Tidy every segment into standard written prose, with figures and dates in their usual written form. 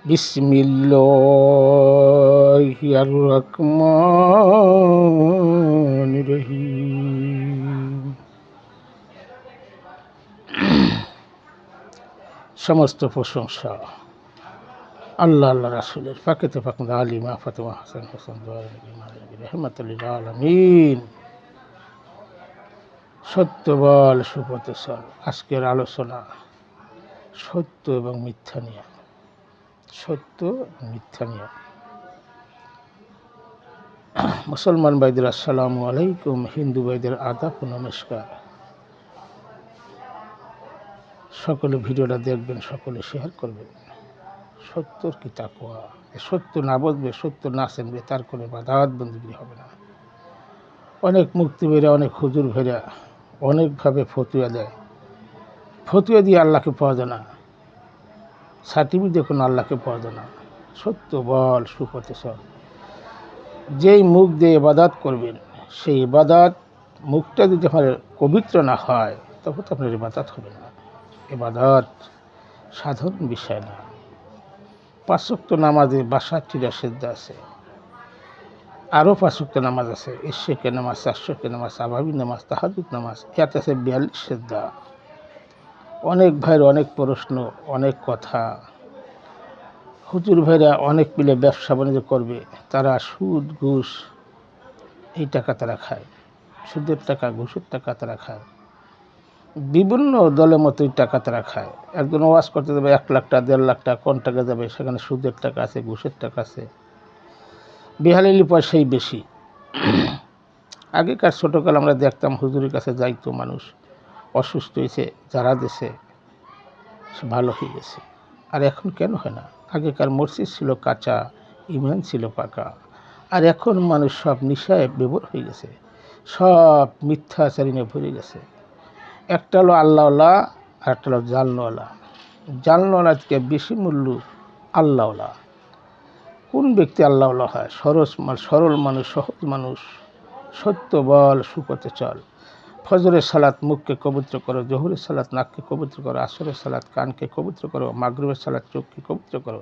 বিসমিল্লাহির রহমানির রহিম। সমস্ত প্রশংসা আল্লাহ রাসূলের ফাকেতে ফাকনা আলিমা ফাতেমা হাসান হোসেন রহমাতুল লিল আলামিন। সত্য বল সুপথে চল। আজকের আলোচনা সত্য এবং মিথ্যা নিয়ে। সত্য মিথ্যা নিয়ে। মুসলমান ভাইদের আসসালামু আলাইকুম, হিন্দু ভাইদের আদাব ও নমস্কার। সকলে ভিডিওটা দেখবেন, সকলে শেয়ার করবেন। সত্যর কি তাকওয়া, সত্য না বুঝবে, সত্য না চিনবে, তার কোনো ইবাদত বন্দেগী হবে না। অনেক মুক্তি বেরা, অনেক হুজুর ভেরা অনেকভাবে ফতুয়া দেয়। ফতুয়া দিয়ে আল্লাহকে পাওয়া যায় না, সার্টিফিকেট কোনো আল্লাহকে পাওয়া যায় না। সত্য বল সুপথে চল। যেই মুখ দিয়ে ইবাদত করবেন, সেই ইবাদত মুখটা যদি আপনার পবিত্র না হয় তখন তো আপনার ইবাদত হবে না। ইবাদত সাধারণ বিষয় না। 5 ওয়াক্ত নামাজে 62টা সিজদা আছে, আরও 5 ওয়াক্ত নামাজ আছে, ইশাকে নামাজ, 400কে নামাজ, আবাবী নামাজ, তাহাজ্জুদ নামাজ, এতে আছে 42 সিজদা। অনেক ভাইয়ের অনেক প্রশ্ন, অনেক কথা। হুজুর ভাইরা অনেক মিলে ব্যবসা বাণিজ্য করবে, তারা সুদ ঘুষ এই টাকা তারা খায়, সুদের টাকা ঘুষের টাকা তারা খায়, বিভিন্ন দলের মতোই টাকা তারা খায়। একজন ওয়াজ করতে যাবে 1 লাখ টাকা 1.5 লাখ টাকা, কোন টাকা যাবে, সেখানে সুদের টাকা আছে, ঘুষের টাকা আছে, বেহালিলি পয়সাই বেশি। আগেকার ছোটোকাল আমরা দেখতাম হুজুরের কাছে যাইতো মানুষ, অসুস্থ হয়েছে, যারা দেশে সে ভালো হয়ে গেছে। আর এখন কেন হয় না? আগেকার মসজিদ ছিল কাঁচা, ইমান ছিল পাকা। আর এখন মানুষ সব নিশায় বিভোর হয়ে গেছে, সব মিথ্যাচারী নিয়ে ভরে গেছে। একটা হলো আল্লাহওয়ালা আর একটা হলো জালনওয়ালা। জালনওয়ালা থেকে বেশি মূল্য আল্লাহওয়ালা। কোন ব্যক্তি আল্লাহওয়ালা হয়? সরল মানুষ, সহজ মানুষ। সত্য বল সুপথে চল। ফজরের সালাত মুখকে পবিত্র করো, জোহরের সালাত নাককে পবিত্র করো, আসরের সালাত কানকে পবিত্র করো, মাগরিবের সালাত চোখকে পবিত্র করো,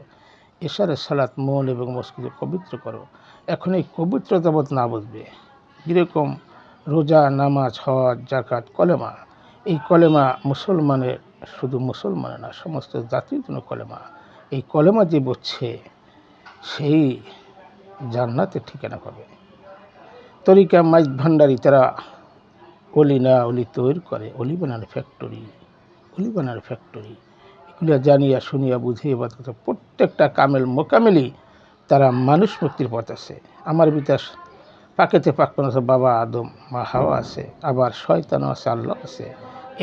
এশারের সালাত মন এবং মস্তিষ্ককে পবিত্র করো। এখন এই পবিত্রতা বোধ না বুঝবে, যেরকম রোজা, নামাজ, হজ, যাকাত, কলেমা। এই কলেমা মুসলমানের, শুধু মুসলমানের না, সমস্ত জাতির জন্য কলেমা। এই কলেমা যে বুঝছে সেই জান্নাতের ঠিকানা পাবে। তরিকা মাইজ ভান্ডারি তারা অলি না অলি তৈরি করে, অলি বানানোর ফ্যাক্টরি। এগুলো জানিয়া শুনিয়া বুঝিয়ে বাদ প্রত্যেকটা কামেল মোকামেলি তারা মানুষ মুক্তির পথ আছে। আমার বিকাশ পাকেতে পাকপান আছে, বাবা আদম মা হাওয়া আছে, আবার শয়তানও আছে, আল্লাহ আছে।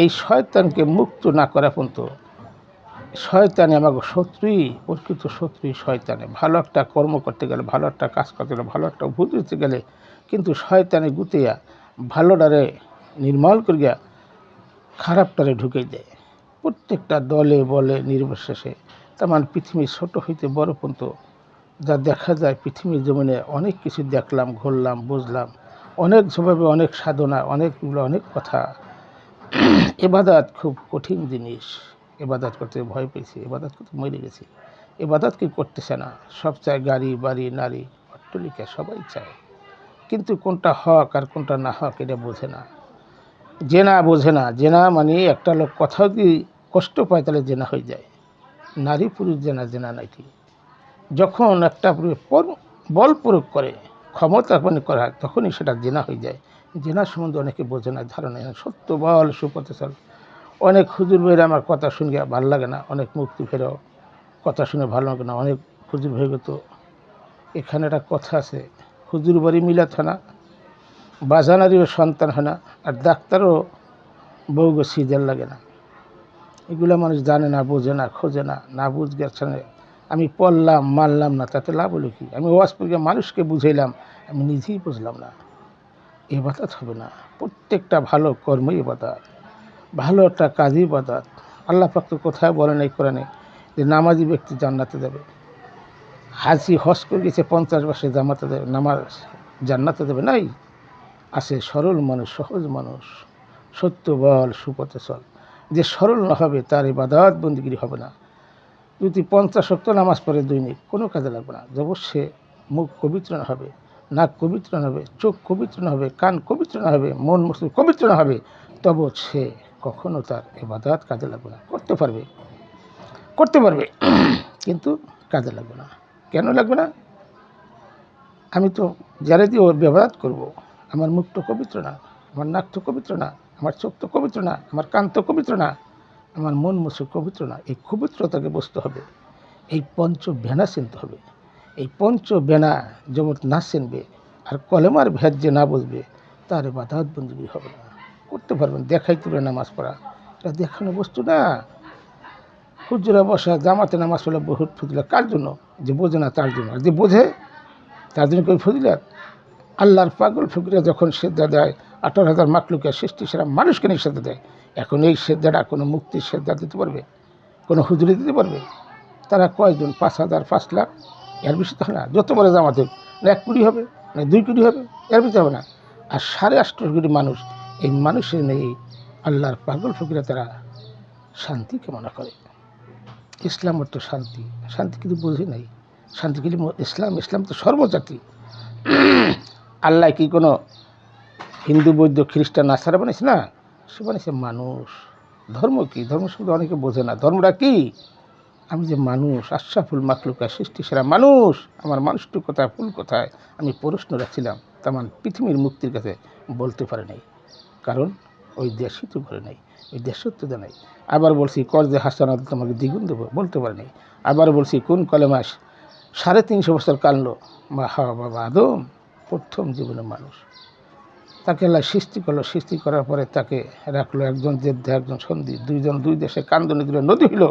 এই শয়তানকে মুক্ত না করা পর্যন্ত শয়তানে আমাকে শত্রুই, প্রকৃত শত্রুই শয়তানে। ভালো একটা কর্ম করতে গেলে, ভালো একটা কাজ করতে গেলে, ভালো একটা ভূত দিতে গেলে কিন্তু শয়তানে গুতিয়া ভালোটারে নির্মল করিয়া খারাপটারে ঢুকে দেয়। প্রত্যেকটা দলে বলে নির্বিশেষে। তার মানে পৃথিবী ছোট হইতে বড় পর্যন্ত যা দেখা যায়, পৃথিবীর জমিনে অনেক কিছু দেখলাম, ঘুরলাম, বুঝলাম, অনেক যেভাবে অনেক সাধনা, অনেক কথা। ইবাদত খুব কঠিন জিনিস। ইবাদত করতে ভয় পেয়েছি, ইবাদত করতে মরে গেছি। ইবাদত কি করতেছে না? সব চায় গাড়ি বাড়ি নারী অট্টালিকা, সবাই চায়, কিন্তু কোনটা হক আর কোনটা না হক এটা বোঝে না। জেনা বোঝে না। জেনা মানে একটা লোক কোথাও যদি কষ্ট পায় তাহলে জেনা হয়ে যায়। নারী পুরুষ জেনা নাকি। যখন একটা বল প্রয়োগ করে, ক্ষমতা মানে করা হয়, তখনই সেটা জেনা হয়ে যায়। জেনা সম্বন্ধে অনেকে বোঝে না, ধারণা। সত্য বল সুপথে চল। অনেক হুজুর ভাইরা আমার কথা শুনে ভালো লাগে না, অনেক মুক্তি ফেরাও কথা শুনে ভালো লাগে না। অনেক হুজুর ভাই তো এখানে একটা কথা আছে, হুজুর বাড়ি মিলাত হয় না, বাজানারিও সন্তান হয় না, আর ডাক্তারও বউগো সিজার লাগে না। এগুলো মানুষ জানে না, বোঝে না, খোঁজে না, না বুঝছে। আমি পড়লাম মানলাম না, তাতে লাভ হলো কি? আমি ওয়াজ করে মানুষকে বুঝাইলাম, আমি নিজেই বুঝলাম না। ইবাদত হবে না। প্রত্যেকটা ভালো কর্মই ইবাদত, ভালো একটা কাজই ইবাদত। আল্লাহ পাক তো কোথায় বলেন এই কোরআনে যে নামাজি ব্যক্তি জান্নাতে যাবে। হাজি হজ করে গেছে 50 বছরে জামাতে যাবে, নামাজ জান্নাতে যাবে নাই? আছে সরল মানুষ, সহজ মানুষ। সত্য বল সুপথে চল। যে সরল না হবে তার ইবাদত বন্দেগী হবে না। যদি 50 ওয়াক্ত নামাজ পড়ে দৈনিক, কোনো কাজে লাগবে না। যখন সে মুখ পবিত্র না হবে, নাক পবিত্র না হবে, চোখ পবিত্র না হবে, কান পবিত্র না হবে, মন মস্তিষ্ক পবিত্র না হবে, তবে সে কখনো তার ইবাদত কাজে লাগবে না। করতে পারবে কিন্তু কাজে লাগবে না। কেন লাগবে না? আমি তো যারা দিয়ে ব্যবহার করবো, আমার মুখ তো পবিত্র না, আমার নাক তো পবিত্র না, আমার চোখ তো পবিত্র না, আমার কান তো পবিত্র না, আমার মন মস্তিষ্ক পবিত্র না। এই পবিত্রতাকে বুঝতে হবে, এই পঞ্চ ভেনা চিনতে হবে। এই পঞ্চ ভেনা জগৎ না চিনবে আর কলেমার ভেদ যে না বুঝবে, তার ইবাদত বন্দেগী হবে না, করতে পারবেন। দেখাইতে হবে নামাজ পড়া, এটা দেখানো বস্তু না। হুজুরা বসা জামাতে নামাজ পড়লে বহুত ফজিলত, কার জন্য? যে বোঝে না তার জন্য। আর যে বোঝে তার জন্য কই ফজিলত? আল্লাহর পাগল ফকিরা যখন সেজদা দেয়, 18,000 মাখলুকের সৃষ্টি সেরা মানুষকে নিয়ে সেজদা দেয়। এখন এই সেজদাটা কোনো মুক্তির সেজদা দিতে পারবে? কোনো হুজুরি দিতে পারবে? তারা কয়জন? 5,000, 5 লাখ, এর বেশি তো হয় না। যত বড় জামাতে না 1 কোটি হবে, না 2 কোটি হবে, এর বেশি হবে না। আর 8.5 কোটি মানুষ, এই মানুষের নেই আল্লাহর পাগল ফকিরা তারা শান্তি কামনা করে। ইসলাম অর্থ শান্তি, শান্তি কিন্তু বোঝে নাই। শান্তি কিন্তু ইসলাম তো সর্বজাতি। আল্লাহ কি কোনো হিন্দু বৌদ্ধ খ্রিস্টান নাসারা বানিয়েছে? না, সে বানিয়েছে মানুষ। ধর্ম কি? ধর্ম শুধু অনেকে বোঝে না। ধর্মটা কি? আমি যে মানুষ, আশরাফুল মাখলুকা, সৃষ্টি সেরা মানুষ, আমার মানুষটি কোথায়, ফুল কোথায়, আমি প্রশ্ন রাখছিলাম। তেমন পৃথিবীর মুক্তির কাছে বলতে পারে নাই, কারণ ওই দেশই তো করে নাই, ওই দেশত্ব দেয় নাই। আবার বলছি কর্জে হাসানাত তোমাকে দ্বিগুণ দেবো, বলতে পারে নাই। আবার বলছি কোন কলেমাস 350 বছর কাঁদলো মা হাওয়া বাবা আদম, প্রথম জীবনে মানুষ। তাকে আল্লাহ সৃষ্টি করলো, সৃষ্টি করার পরে তাকে রাখলো একজন জেদ্দা একজন সন্ধি, দুইজন দুই দেশে কান্দনে দিল, নদী হইল।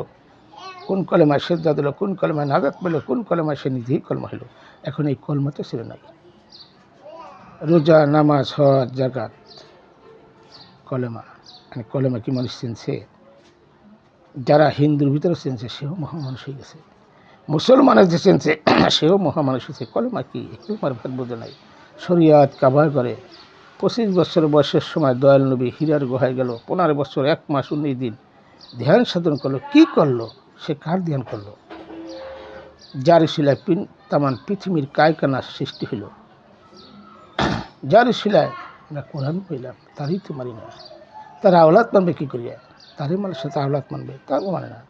কোন কলেমায় সেজদা দিল, কোন কলেমায় নাজাত পেল, কোন কলেমায় সে নিজেই কলমা হইল। এখন এই কলমা তো ছিল নাই। রোজা, নামাজ, হজ, জাকাত, কলেমা। মানে কলেমা কি মানুষ চিনছে? যারা হিন্দুর ভিতরে চিনছে সেও মহামানুষ হয়ে গেছে। মুসলমানের যে চিনছে সেও মহামানুষ হয়েছে। কলেমা কি? একটু ভেদ বোঝে নাই। শরিয়াত কাবার করে 25 বছর বয়সের সময় দয়াল নবী হীরার গুহায় গেল। 15 বছর 1 মাস 19 দিন ধ্যান সাধন করলো। কি করলো? সে কার ধ্যান করলো? যার শিলায় তামান পৃথিবীর কায়কানা সৃষ্টি হইল। যার শিলায় আমরা কোরআন পেলাম, তারই তো মানি না। তার আওলাদ মানবে কী করিয়া? তারই মানুষ সাথে আওলাদ মানবে, তারও মানে না।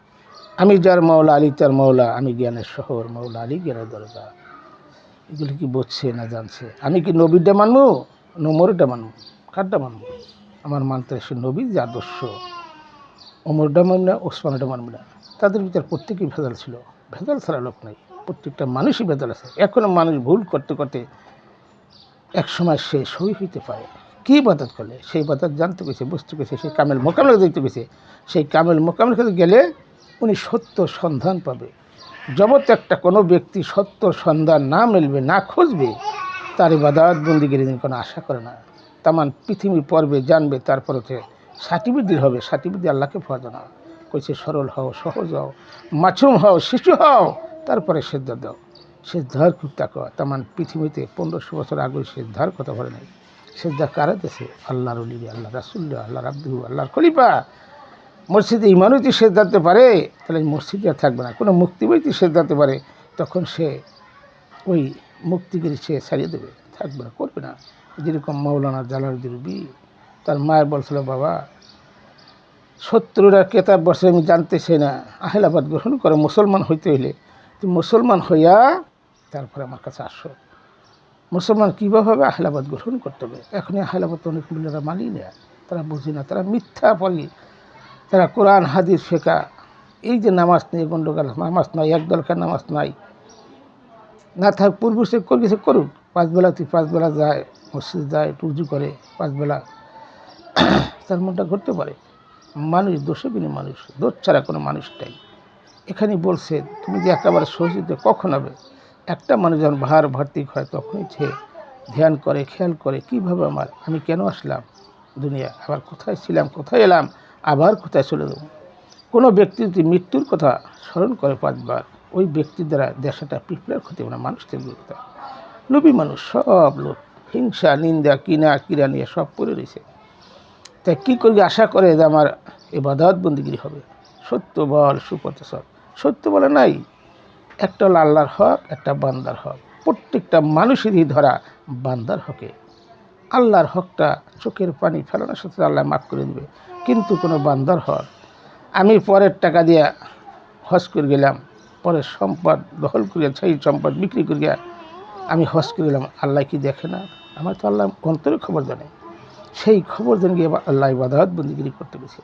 আমি যার মাওলা, আলী তার মাওলা, আমি জ্ঞানের শহর, মাওলা আলী জ্ঞানের দরজা। এগুলো কি বুঝছে না জানছে? আমি কি নবীরটা মানবো, ওমরটা মানবো? কারটা মানবো? আমার মানতে সে নবীর যে আদর্শ, ওমরটা মানবে না, ওসমানটা মানবে না। তাদের ভিতর প্রত্যেকেই ভেজাল ছিল, ভেজাল ছাড়া লোক নেই। প্রত্যেকটা মানুষই ভেজাল আছে। এখনও মানুষ ভুল করতে করতে এক সময় সে সই হইতে পারে। কী ইবাদত করলে? সেই ইবাদত জানতে পেরেছে, বুঝতে পেরেছে, সেই কামেল মোকামেলা দেখতে পেরেছে। সেই কামেল মোকামেলার কাছে গেলে উনি সত্য সন্ধান পাবে। জগতে একটা কোনো ব্যক্তি সত্য সন্ধান না মিলবে, না খুঁজবে, তার ইবাদত বন্দেগীর দিন কোনো আশা করে না। তামান পৃথিবী পড়বে, জানবে, তারপর হচ্ছে সার্টিফিকেট হবে। সার্টিফিকেট আল্লাহকে পাওয়া যায় না। কইছে সরল হও, সহজ হও, মাছুম হও, শিশু হও, তারপরে সেজদা দাও। সেজদার খুব তাকওয়া। তামান পৃথিবীতে 1500 বছর আগে সেজদার কথা বলে নাই। সেজদা কারা দেশে? আল্লাহর ওলি, আল্লাহ রাসূলুল্লাহ, আল্লাহর আব্দু, আল্লাহর খলিফা। মসজিদে ইমানও যদি সেজদাতে পারে, তাহলে মসজিদে আর থাকবে না। কোনো মুক্তিবই যদি সেজদাতে পারে, তখন সে ওই মুক্তিগিরি সে ছাড়িয়ে দেবে, থাকবে না, করবে না। যেরকম মাওলানা জালালউদ্দিন রুমি, তার মায়ের বলছিল, বাবা 70টা কেতাব বছর আমি জানতেছি না, আহলাবাদ গ্রহণ করে মুসলমান হইতে হইলে তুমি মুসলমান হইয়া তারপরে আমার কাছে আসো। মুসলমান কীভাবে হবে? আহলাবাদ গ্রহণ করতে হবে। এখনই আহলাবাদ অনেক মূল্যরা মানি না, তারা বুঝি না, তারা মিথ্যা পড়ি, তারা কোরআন হাদিস ফেকা। এই যে নামাজ নিয়ে গণ্ডগোল, নামাজ নাই, একদলকার নামাজ নাই, না থাক পূর্ব সে গেছে করুক। 5 বেলা তুই 5 বেলা যায়, মসজিদ যায়, একটু উজু করে 5 বেলা, তার মনটা ঘুরতে পারে। মানুষ দোষে বিনে মানুষ, দোষ ছাড়া কোনো মানুষটাই। এখানে বলছে তুমি যে একেবারে সহজিতে কখন হবে? একটা মানুষ যখন ভার্তিক হয় তখনই সে ধ্যান করে, খেয়াল করে কীভাবে আমি কেন আসলাম দুনিয়া, আবার কোথায় ছিলাম, কোথায় এলাম, আবার কোথায় চলে যাব। কোনো ব্যক্তি যদি মৃত্যুর কথা স্মরণ করে 5 বার, ওই ব্যক্তির দ্বারা দেশটা পিঁপড়ার ক্ষতি হবে না, মানুষদের কথা। লোভী মানুষ, সব লোক, হিংসা, নিন্দা, কিরা নিয়ে সব পড়ে রয়েছে। তাই কী করি? আশা করে যে আমার ইবাদত বন্দেগী হবে, সত্য বল সুপথ সব। সত্য বলে নাই। একটা হলো আল্লাহর হক, একটা বান্দার হক। প্রত্যেকটা মানুষেরই ধরা বান্দার হকে। আল্লাহর হকটা চোখের পানি ফেলানোর সাথে আল্লাহ মাফ করে দেবে, কিন্তু কোনো বান্দার হক, আমি পরের টাকা দিয়ে হজ করে গেলাম, পরের সম্পদ দখল করিয়া সেই সম্পদ বিক্রি করিয়া আমি হজ করে গেলাম, আল্লাহ কি দেখে না? আমার তো আল্লাহ অন্তরে খবর জানে। সেই খবর জেনে গিয়ে আল্লাহ ইবাদত বন্দিগিরি করতে গেছে।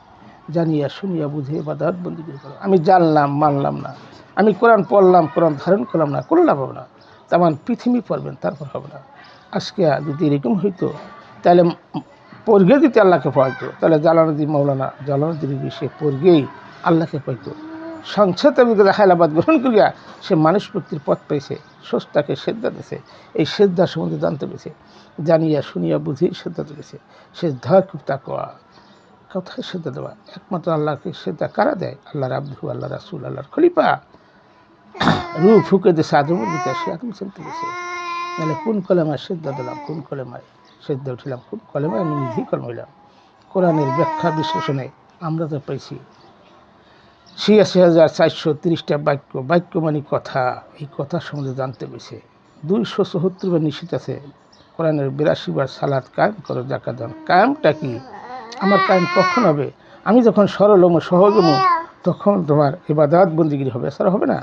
জানিয়া শুনিয়া বুঝে ইবাদত বন্দিগিরি করো। আমি জানলাম মানলাম না, আমি কোরআন পড়লাম, কোরআন ধারণ করলাম না, কোনো লাভ হবে না। তেমন পৃথিবী পড়বেন, তারপর হবে না। আজকে যদি এরকম হইতো তাহলে পড়গে দিতে আল্লাহকে পাইতো, তাহলে জালালউদ্দিন মৌলানা জালালউদ্দিন সে পড়গেই আল্লাহকে পাইতো। সংক্ষেপে হায়লাবাদ গ্রহণ করিয়া সে মানুষ মুক্তির পথ পেয়েছে, স্রষ্টাকে সেদ্ধা দিয়েছে। এই সেদ্ধার সম্বন্ধে জানতে পেরেছে, জানিয়া শুনিয়া বুঝেই সেদ্ধা দিয়েছে। সে ধর খুব তাকওয়া। কোথায় সেদ্ধা দেওয়া? একমাত্র আল্লাহকে সেদ্ধা কারা দেয়? আল্লাহর আব্দু, আল্লাহ রাসূল, আল্লাহর খলিফা। রূহ ফুঁকে দিয়েছে আদমের ভিতরে, সে আদম চিনতে গেছে। নাহলে কোন কলেমায় সেদ্ধা দিলাম, কোন কলেমায় সেদ্ধা উঠিলাম, কোন কলেমায় আমি নিজেই কলম হইলাম। কোরআনের ব্যাখ্যা বিশ্লেষণে আমরা তো পাইছি ৮৬,৪৩০টা বাক্য। বাক্য মানে কথা। এই কথা সম্বন্ধে জানতে পেরেছে। ২৭৪ বার নিষেধ আছে। কোরআনের ৮২ বার সালাত কায়েম করো, জাকাত দান। কায়েমটা কি? আমার কায়েম কখন হবে? আমি যখন সরল হমো, সহজ হমো, তখন তোমার ইবাদত বন্দিগিরি হবে, এছাড়া হবে না।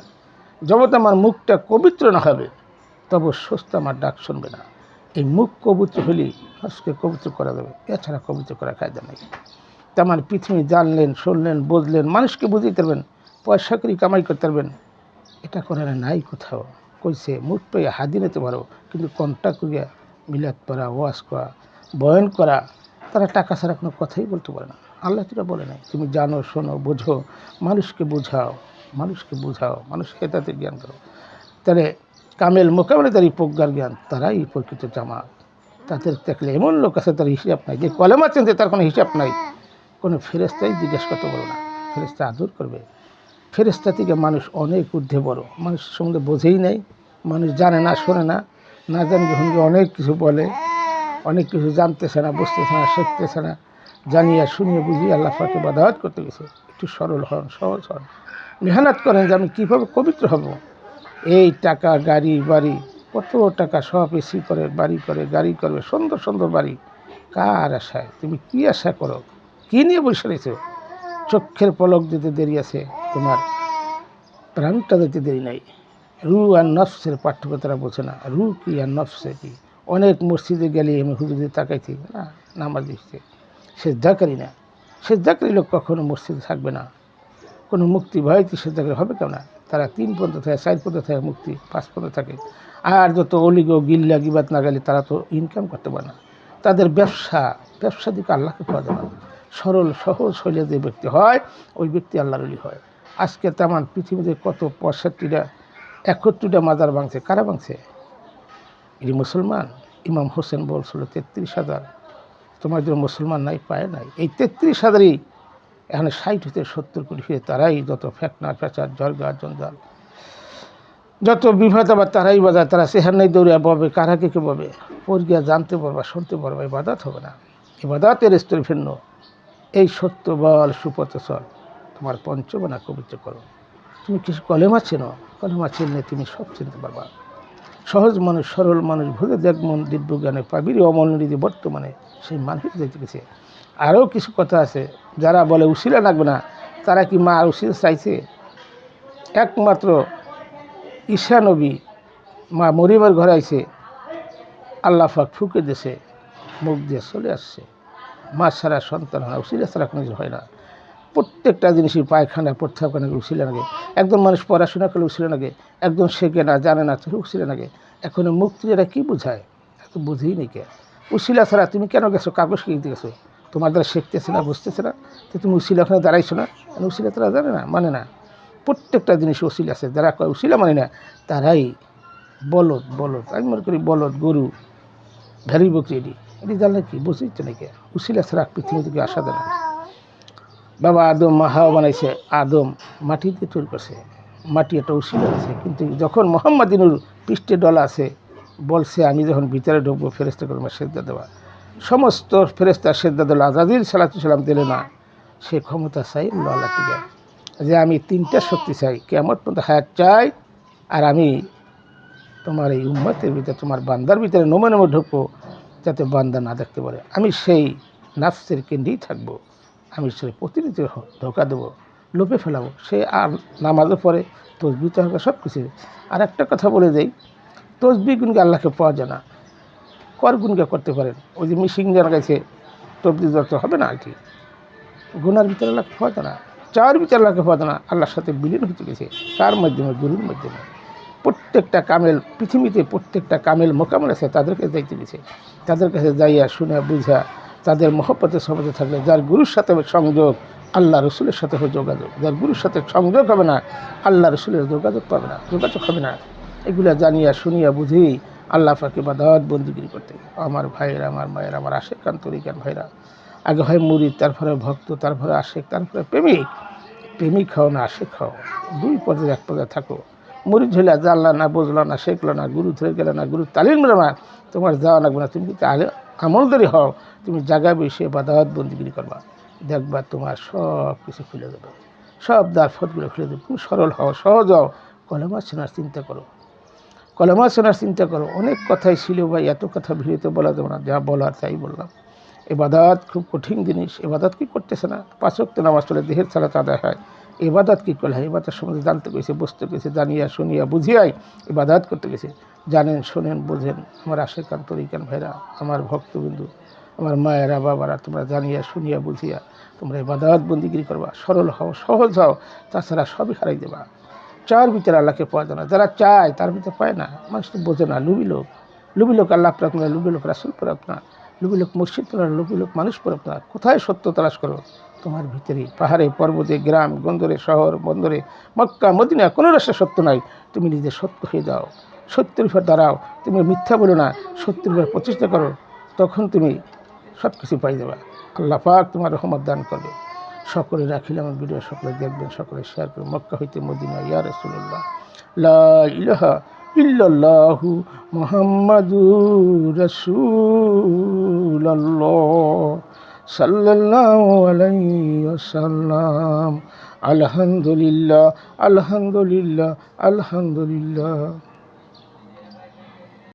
জগৎ আমার মুখটা পবিত্র না হবে, তবে স্বস্ত আমার ডাক শুনবে না। এই মুখ পবিত্র হলেই মানুষকে পবিত্র করা যাবে, এছাড়া পবিত্র করা কায়দা নেই। তেমন পৃথিবী জানলেন, শুনলেন, বুঝলেন, মানুষকে বুঝিয়ে পারবেন, পয়সা করে কামাই করতে পারবেন, এটা করার নাই কোথাও। কইছে মুখ পেয়ে হাদি নিতে পারো, কিন্তু কন্ট্যাক্ট করিয়া মিলাদ করা, ওয়াজ করা, বয়ান করা, তারা টাকা ছাড়া কোনো কথাই বলতে পারে না। আল্লাহ তোরা বলে নাই তুমি জানো, শোনো, বোঝো, মানুষকে বুঝাও, মানুষকে বুঝাও, মানুষকে তাদের জ্ঞান করো। তাহলে কামেল মোকাবেলাদারি প্রজ্ঞার জ্ঞান, তারাই প্রকৃত জামাত। তাদের দেখলে এমন লোক আছে তার হিসাব নাই, যে কলেমা চিনতে তার কোনো হিসাব নাই। কোনো ফেরেস্তাই জিজ্ঞেস করতে বলো না, ফেরেস্তা আদর করবে। ফেরেস্তা থেকে মানুষ অনেক ঊর্ধ্বে বড়, মানুষ সম্বন্ধে বোঝেই নাই, মানুষ জানে না, শোনে না, না জানি যখন অনেক কিছু বলে, অনেক কিছু জানতেছে না, বুঝতেছে না, শিখতেছে না। জানিয়া শুনিয়ে বুঝিয়ে আল্লাহ পাকে ইবাদত করতে গেছে। একটু সরল হন, সহজ হন, মেহনত করেন যে আমি কীভাবে পবিত্র হব। এই টাকা, গাড়ি, বাড়ি, কত টাকা সব এসি করে, বাড়ি করে, গাড়ি করবে, সুন্দর সুন্দর বাড়ি, কার আশায়? তুমি কী আশা করো? কী নিয়ে বসে রয়েছো? চক্ষের পলক দিতে দেরি আছে, তোমার প্রাণটা দিতে দেরি নাই। রু আর নফসের পার্থক্য তারা বোঝে না। রু কি আর নফসে কি? অনেক মসজিদে গেলে আমি হুজুরে তাকাইছি না, নামাজ দিচ্ছে, সেজদাকারী না। সেজদাকারী লোক কখনো মসজিদে থাকবে না। কোনো মুক্তি ভয়তে সেজদাকারী হবে কেন না? তারা 3 পর্যন্ত থাকে, 4 পর্যন্ত থাকে, মুক্তি 5 পর্যন্ত থাকে। আর যত অলিগ গিল্লা গিবাত না গেলে তারা তো ইনকাম করতে পারে না। তাদের ব্যবসা দিকে আল্লাহকে পাওয়া যায় না। সরল সহজ হইলে যে ব্যক্তি হয়, ওই ব্যক্তি আল্লাহর ওলি হয়। আজকে তেমন পৃথিবীতে কত 65টা মাজার ভাঙছে, কারা ভাঙছে? এটি মুসলমান। ইমাম হোসেন বলছিল 33,000, তোমাদের মুসলমান নাই, পায় নাই। এই 33,000ই এখানে 60 হতে 70 কোটি হয়ে তারাই যত ফেকনা ফেচার জর্গা জঞ্জাল, যত বিভাদ আবার তারাই বাজায়। তারা সেখানেই দৌড়িয়া বলবে, কারাকে কে বলবে, ওর গিয়া জানতে পারবা, শুনতে পারবা, ইবাদত হবে না। ইবাদতের স্তর ভিন্ন। এই সত্য বল সুপথ চল, তোমার পঞ্চবানা পবিত্র করো। তুমি কিছু কলেমা চেনো, কলেমা চিনলে তুমি সব চিনতে পারবা। সহজ মানুষ, সরল মানুষ, ভুলে দেখ মন দিব্য জ্ঞানে পাবির অমল নিধি বর্তমানে সেই মানুষ দেখতে গেছে। আরও কিছু কথা আছে, যারা বলে উসিলা লাগবে না, তারা কি মা উসিলা চাইছে? একমাত্র ঈশা নবী মা মরিয়মের ঘরে আইছে, আল্লাহ পাক ফুঁকে দিয়েছে, মুখ দিয়ে চলে আসছে। মা ছাড়া সন্তান হয় না, উসিলা ছাড়া কোনো কিছু হয় না। প্রত্যেকটা জিনিসই পায়খানা, প্রত্যাখানা উসিলা লাগে। একজন মানুষ পড়াশোনা করলে উসিলা লাগে, একজন শেখে না, জানে না, তাহলে উসিলা লাগে। এখন মুক্তি এরা কী বোঝায়? এত বুঝেই নেই কে। উসিলা ছাড়া তুমি কেন গেছো? কাগজ কিনতে গেছো, তোমার দ্বারা শিখতেছে না, বুঝতেছে না, তো তুমি উসিলা ওখানে দাঁড়াইছো না? উসিলা তারা জানে না, মানে না। প্রত্যেকটা জিনিস উসিলা আছে। যারা কয় উসিলা মানে না, তারাই বলদ। আমি মনে করি বলদ, গরু, ভেড়ি, বকরি, এটি জানলে কি বুঝেই তো নাকি। উসিলা ছাড়া পৃথিবী থেকে আসা দেয় না। বাবা আদম মা হাওয়া বানাইছে, আদম মাটিতে তৈরি করছে, মাটি একটা উসিলা আছে। কিন্তু যখন মোহাম্মদিনুর পৃষ্ঠে ডলা আছে, বলছে আমি যখন ভিতরে ঢুকবো ফেরেস্তা করবো সেজদা দেওয়া, সমস্ত ফেরেস্তা সেজদা দিল, আজাজিল সালাতু সালাম দিলে না। সে ক্ষমতা চাই আল্লাহ থেকে। যে আমি তিনটা শক্তি চাই, কিয়ামত পর্যন্ত হায়াত চাই, আর আমি তোমার এই উম্মতের ভিতরে তোমার বান্দার ভিতরে নমে নমে ঢুকবো, যাতে বান্দা না দেখতে পারে। আমি সেই নাফসের কেন্দ্রেই থাকবো, আমি সেই প্রতিনিধি ধোকা দেবো, লোপে ফেলাবো। সে আর নামাজও পড়ে, তসবি তহকা সব কিছু। আর একটা কথা বলে দেই, তসবি গুণকে আল্লাহকে পাওয়া যায় না, কর গুণকে করতে পারেন। ওই যে মিশিং জানা গেছে তবদি যত হবে না আর কি, গুনার ভিতরে আল্লাহকে পাওয়া যায় না, চার ভিতরে আল্লাহকে পাওয়া যায় না, আল্লাহর সাথে বিলীন হতে গেছে। কার মাধ্যমে? গুরুর মাধ্যমে। প্রত্যেকটা কামেল পৃথিবীতে, প্রত্যেকটা কামেল মোকামেল আছে, তাদেরকে যাইতে গেছে। তাদের কাছে যাইয়া শুনে বুঝা, তাদের মহব্বতের সমাজে থাকলে, যার গুরুর সাথে সংযোগ, আল্লাহ রসুলের সাথে যোগাযোগ, যার গুরুর সাথে সংযোগ হবে না, আল্লাহ রসুলের যোগাযোগ পাবে না, যোগাযোগ হবে না। এগুলা জানিয়া শুনিয়া বুঝেই আল্লাহ পাকে ইবাদত বন্দেগী করতে। আমার ভাইয়েরা, আমার মায়েরা, আমার আশেক আন্তরিকার ভাইরা, আগে হয় মুরিদ, তারপরে ভক্ত, তারপরে আশেক, তারপরে প্রেমিক। প্রেমিক হও না আশেক হও, দুই পর্যায়ে এক পর্যায়ে থাকো। মুরিদ হইলে জানলা না, বুঝলো না, শেখলো না, গুরু ধরে গেলে না, গুরু তালিম দিল না, তোমার যাওয়া লাগবে না। তুমি যদি আমলদারি হও, তুমি জায়গায় বসে ইবাদত বন্দেগী করবা, দেখবা তোমার সব কিছু খুলে দেবে, সব দ্বার ফটগুলো খুলে দেবে। তুমি সরল হও, সহজ হও, কলেমা শোনার চিন্তা করো, কলেমা শোনার চিন্তা করো। অনেক কথাই ছিল ভাই, এত কথা ভিড়িতে বলা যাবে না, যা বলার তাই বললাম। ইবাদত খুব কঠিন জিনিস। ইবাদত কি করতেছে না? 5 ওয়াক্ত নামাজ পড়ে দেহের সালাত আদায় হয়। ইবাদত কী করলে হয়? ইবাদত সম্বন্ধে জানতে গেছে, বুঝতে গেছে, জানিয়া শুনিয়া বুঝিয়াই ইবাদত করতে গেছে। জানেন, শোনেন, বোঝেন আমার আশেকান তরিকান ভাইরা, আমার ভক্তবিন্দু, আমার মায়েরা, বাবারা, তোমরা জানিয়া শুনিয়া বুঝিয়া তোমরা ইবাদত বন্দেগী করবা, সরল হও, সহজ হও, তাছাড়া সবই হারাই দেবা। চার ভিতরে আল্লাহকে পাওয়া যায় না, যারা চায় তার ভিতরে পায় না। মানুষ তো বোঝে না, লুবি লোক, লুবি লোক আল্লাহ পর আপনার, লুবি লোক রাসুল পর আপনার, লুবি লোক মুর্শিদ পর, লুবি লোক মানুষ পর আপনার। কোথায় সত্য তালাশ করো? তোমার ভিতরেই, পাহাড়ে, পর্বতে, গ্রাম গঞ্জরে, শহর বন্দরে, মক্কা মদিনা, কোনো রাষ্ট্রে সত্য নাই। তুমি নিজে সত্য হয়ে যাও, সত্যের উপর দাঁড়াও, তুমি মিথ্যা বলো না, সত্যের উপর প্রচেষ্টা করো, তখন তুমি সব কিছু পাই যাবা। আল্লাহ পাক তোমার রহমত দান করবে। সকলে রাখিলে আমার ভিডিও সকলে দেখবেন, সকলে শেয়ার করবেন। মক্কা হইতে মদিনা, ইয়া রাসূলুল্লাহ, লা ইলাহা ইল্লাল্লাহু মুহাম্মাদুর রাসূলুল্লাহ সাল্লাল্লাহু আলাইহি ওয়াসাল্লাম। আলহামদুলিল্লাহ, আলহামদুলিল্লাহ, আলহামদুলিল্লাহ।